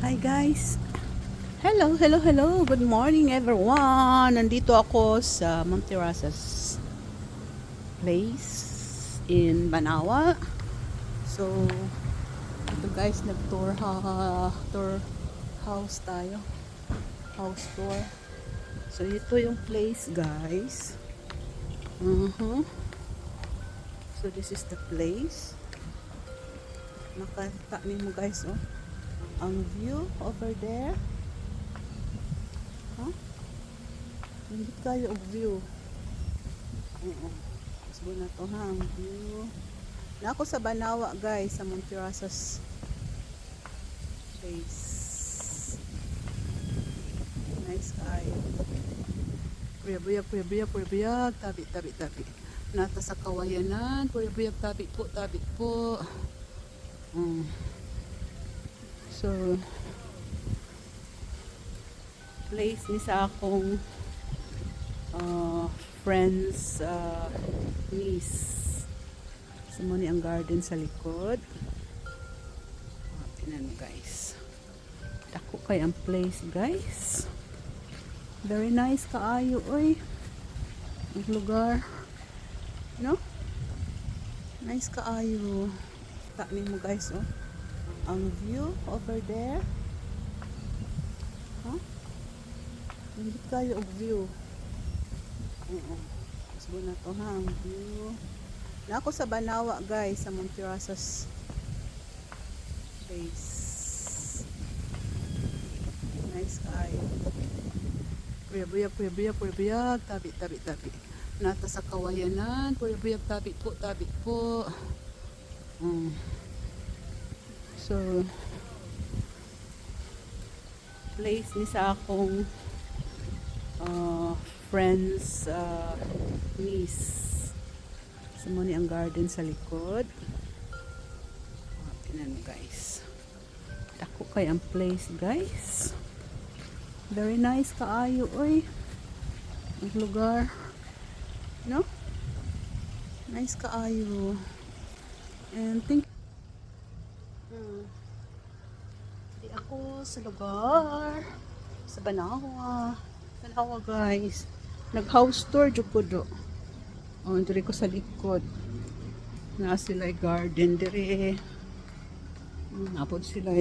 Hi guys! Hello, hello, hello! Good morning everyone! Nandito ako sa Monterasas place in Banawa. So, ito guys, tour house tayo. House tour. So, ito yung place guys. So, this is the place. Nakita mo guys, oh. Ang view over there. Huh? Hindi kayo ang view. Oo. Gusto na to ha, ang view. Na ako sa Banawa guys, sa Monterasas place. Nice kayo. Puyabuyag, tabi. Nata sa kawayanan, puyabuyag, tabi po. So, place ni sa akong friends niece. So, mo ni ang garden sa likod. Tingnan mo guys. Dako kay ang place guys. Very nice kaayo oy. Ang lugar. No? Nice kaayo. Tingnan mo guys oh. Ang view over there. Huh? Hindi kayo ang view. Oo. Gusto na to ha, ang view. Na ako sa Banawa guys, sa Monterasas place. Nice kayo. Puyabuyag, tabi. Nata sa kawayanan, puyabuyag, tabi po. So, place ni sa akong friends niece. So, mo ni ang garden sa likod. Tingnan mo guys. Dako kay ang place guys. Very nice kaayo oy. Ang lugar. No? Nice kaayo. And think di ako sa lugar sa Banawa guys, nag house tour jud ko do. Diri ko sa likod na sila garden diri. Napod sila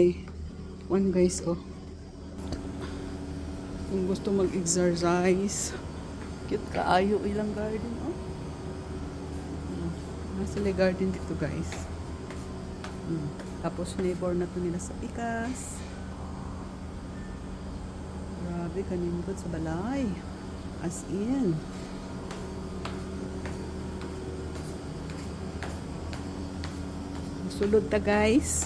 one guys oh. Kung gusto mag-exercise, cute kaayo ilang garden oh. Sila garden dito guys. Tapos neighbor na to nila sa Pikas. Grabe, kanindot sa balay. As in. Sulod ta guys.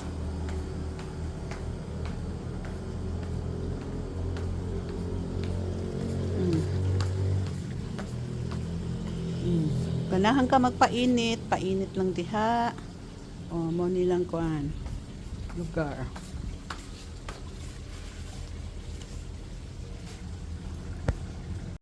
Ganahan ka magpainit, painit lang diha. O, mo nilang kuan lugar.